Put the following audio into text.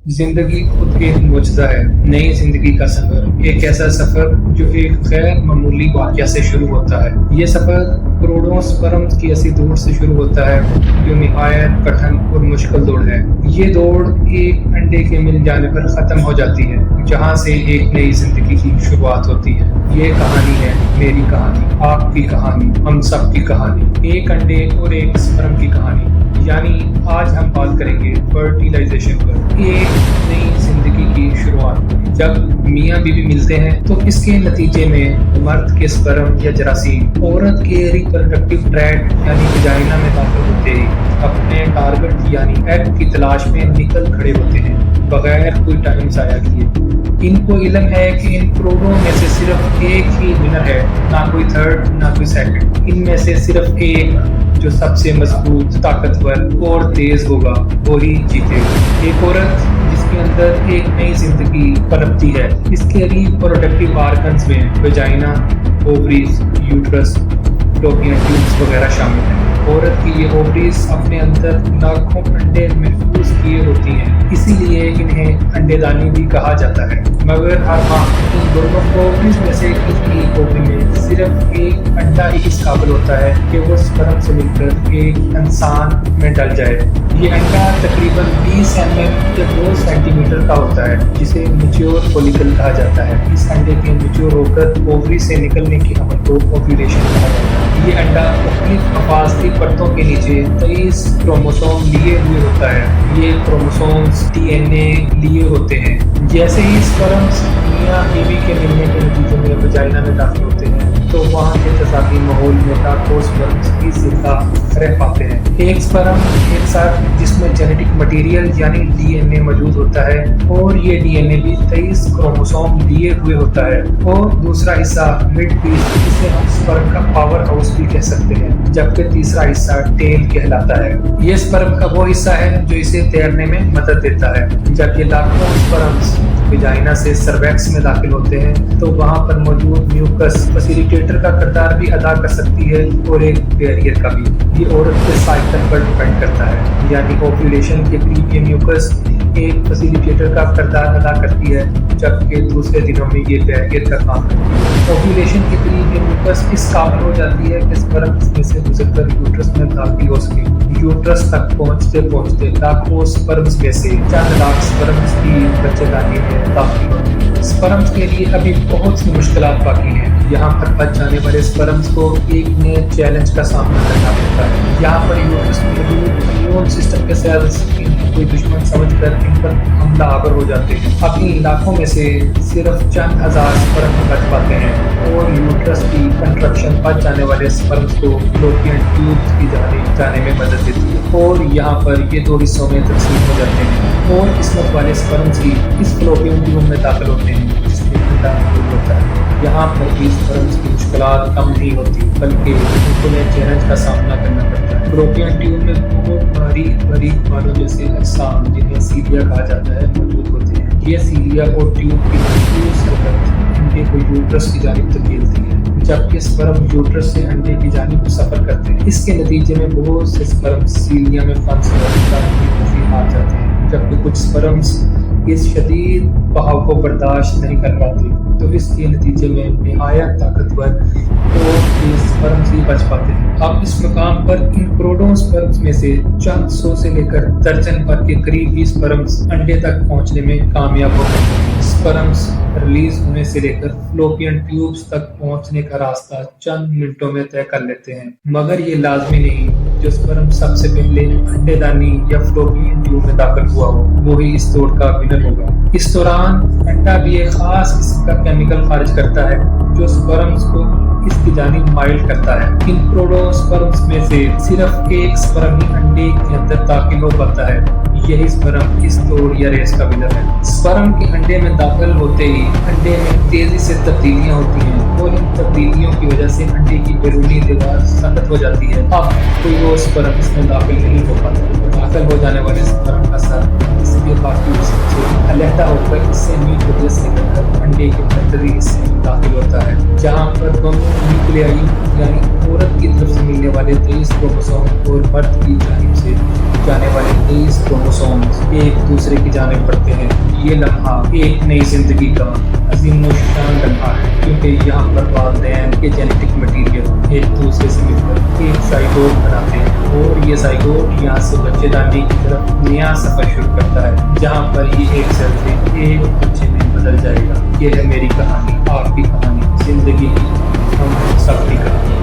जिंदगी खुद एक मुआजिज़ा है, नई जिंदगी का सफर, एक ऐसा सफर जो एक गैर मामूली वाक़या से शुरू होता है। ये सफर करोड़ों स्पर्म्स की ऐसी दौड़ से शुरू होता है जो निहायत कठिन और मुश्किल दौड़ है। ये दौड़ एक अंडे के मिल जाने पर खत्म हो जाती है, जहाँ से एक नई जिंदगी की शुरुआत होती है। ये कहानी है मेरी कहानी, आपकी कहानी, हम सब की कहानी, एक अंडे और एक स्पर्म की कहानी। यानी आज हम बात करेंगे फर्टिलाइजेशन पर, एक नई जिंदगी की शुरुआत। जब मियाँ बीवी मिलते हैं तो इसके नतीजे में मर्द के स्पर्म या जरासीम औरत के रिप्रोडक्टिव ट्रैक्ट यानी वजाइना में दाखिल होते ही अपने टारगेट यानी एग की तलाश में निकल खड़े होते हैं, बगैर कोई टाइम ज़ाया किए। इनको इल्म है कि इन करोड़ों में से सिर्फ एक ही विनर है, ना कोई थर्ड ना कोई सेकंड। इनमें से सिर्फ एक जो सबसे मजबूत, ताकतवर और तेज होगा वही जीतेगा। एक औरत जिसके अंदर एक नई जिंदगी पनपती है, इसके रिप्रोडक्टिव ऑर्गन्स में vagina, ovaries, uterus, fallopian tubes वगैरह शामिल हैं। औरत की ये ओवरीज अपने अंदर लाखों अंडे महफूज किए होती हैं, इसीलिए इन्हें अंडेदानी भी कहा जाता है। मगर हर माह इन दोनों ओवरीज में से किसी ओवरी में सिर्फ एक अंडा ही इस काबिल होता है कि वो स्पर्म से मिलकर एक इंसान में डल जाए। ये अंडा तकरीबन 20 mm या 2 सेंटीमीटर का होता है, जिसे मैच्योर फॉलिकल कहा जाता है। इस अंडे के मैच्योर होकर ओवरी से निकलने के अमल को ओव्यूलेशन कहा जाता है। ये अंडा मुख्तलिफ मफासली परतों के नीचे 23 क्रोमोसोम लिए हुए होता है। ये क्रोमोसोम्स DNA लिए होते हैं। जैसे ही स्पर्म्स मियाँ बीवी के मिलने के नतीजे में वजाइना में दाखिल होते हैं तो वहाँ के तज़ादी माहौल में लाखों स्पर्म्स ही जिंदा रह पाते हैं। एक स्पर्म एक साथ जिसमें जेनेटिक मटेरियल यानी DNA मौजूद होता है, और ये DNA भी 23 क्रोमोसोम लिए हुए होता है। और दूसरा हिस्सा मिड पीस, जिसे हम स्पर्म का पावर हाउस भी कह सकते हैं, जबकि तीसरा हिस्सा टेल कहलाता है। ये स्पर्म का वो हिस्सा है जो इसे तैरने में मदद देता है। जब ये लाखों स्पर्म्स वजाइना से सर्वैक्स में दाखिल होते हैं तो वहाँ पर मौजूद म्यूकस फैसिलिटेटर का किरदार भी अदा कर सकती है और एक बैरियर का भी। ये औरत के साइकिल पर डिपेंड करता है, यानी ओव्यूलेशन के करीब ये म्यूकस एक फैसिलिटेटर का किरदार अदा करती है, जबकि दूसरे दिनों में ये बैरियर का काम करती है। ओव्यूलेशन के करीब ये म्यूकस इस काबिल हो जाती है कि स्पर्म इसमें से गुजरकर यूट्रस में दाखिल हो सके। यूट्रस तक पहुँचते पहुँचते लाखों स्पर्म्स में से चंद लाख स्पर्म्स की बच्चेदानी में दाखिल होती है। स्पर्म्स के लिए अभी बहुत सी मुश्किलात बाकी हैं। यहाँ पर बच जाने वाले स्पर्म्स को एक नए चैलेंज का सामना करना पड़ता है। यहाँ पर यूट्रस में मौजूद इम्यून सिस्टम के सेल्स कोई दुश्मन समझकर इन पर हमला आवर हो जाते हैं। अपनी इलाकों में से सिर्फ चंद हजार स्पर्म बच पाते हैं और यूट्रस की कंस्ट्रक्शन बच जाने वाले स्पर्म्स को फैलोपियन ट्यूब्स की जाने में मदद देती है, और यहाँ पर ये 2 हिस्सों में तकसीम हो जाते हैं। और किस्मत वाले स्पर्म्स ही इस फैलोपियन ट्यूब में दाखिल होते हैं, जिसमें अंडा मौजूद होता है। यहाँ पर भी स्पर्म्स की मुश्किलात कम नहीं होती, बल्कि उन्हें चैलेंज का सामना करना पड़ता है। फैलोपियन ट्यूब में बहुत बारीक बालों जैसे अज्साम, जिन्हें सीलिया कहा जाता है, मौजूद होते हैं। ये सीलिया और ट्यूब की मखसूस हरकत अंडे को यूट्रस की जानिब धकेलती है, जबकि स्पर्म यूट्रस से अंडे की जानिब सफर करते हैं। इसके नतीजे में बहुत से स्पर्म सीलिया में फंस कर आ जाते हैं, जबकि कुछ स्पर्म्स इस शदीद बहाव को बर्दाश्त नहीं कर पाते, तो इसके नतीजे में निहायत ताकतवर और तेज स्पर्म्स ही बच पाते हैं। अब इस मकाम पर इन करोड़ों स्पर्म्स में से चंद 100 से लेकर दर्जन भर के करीब ही स्पर्म्स अंडे तक पहुंचने में कामयाब हो गए हैं। स्पर्म्स रिलीज होने से लेकर फैलोपियन ट्यूब्स तक पहुंचने का रास्ता चंद मिनटों में तय कर लेते हैं, मगर ये लाजमी नहीं जो स्पर्म सबसे पहले अंडेदानी या फैलोपियन ट्यूब में दाखिल हुआ हो वही इस दौड़ का विनर होगा। इस दौरान अंडा भी एक खास किस्म का केमिकल खारिज करता है जो स्पर्म्स को इसकी जानिब माइल करता है। इन करोड़ों स्पर्म्स में से सिर्फ एक स्पर्म ही अंडे के अंदर दाखिल हो पाता है। यही स्पर्म इस दौड़ या रेस का विनर है। स्पर्म के अंडे में दाखिल होते ही अंडे में तेजी से तब्दीलियां होती हैं, और इन तब्दीलियों की वजह से अंडे की बैरूनी दीवार सख्त हो जाती है। अब कोई वो स्पर्म इसमें दाखिल नहीं हो पाता। दाखिल हो जाने वाले स्पर्म का सर इसके बाकी से लहता होकर इससे न्यूक्लियस निकलकर अंडे के पैतरी हिस्से में दाखिल होता है, जहाँ पर दोनों न्यूक्लियाई यानी औरत की तरफ से मिलने वाले 23 क्रोमोसोम और मर्द की जानिब से जाने वाले 23 क्रोमोसोम्स एक दूसरे की जानिब बढ़ते हैं। ये लम्हा एक नई जिंदगी का अजीम शान लम्हा है, क्योंकि यहाँ पर वालिदैन के जेनेटिक मटीरियल एक दूसरे से मिलकर एक जाइगोट बनाते हैं और ये जाइगोट यहाँ से बच्चेदानी की तरफ नया सफर शुरू करता है, जहाँ पर ये एक सेल से एक बच्चे में बदल जाएगा। ये है मेरी कहानी, आपकी कहानी, जिंदगी की हम सबकी कहानी।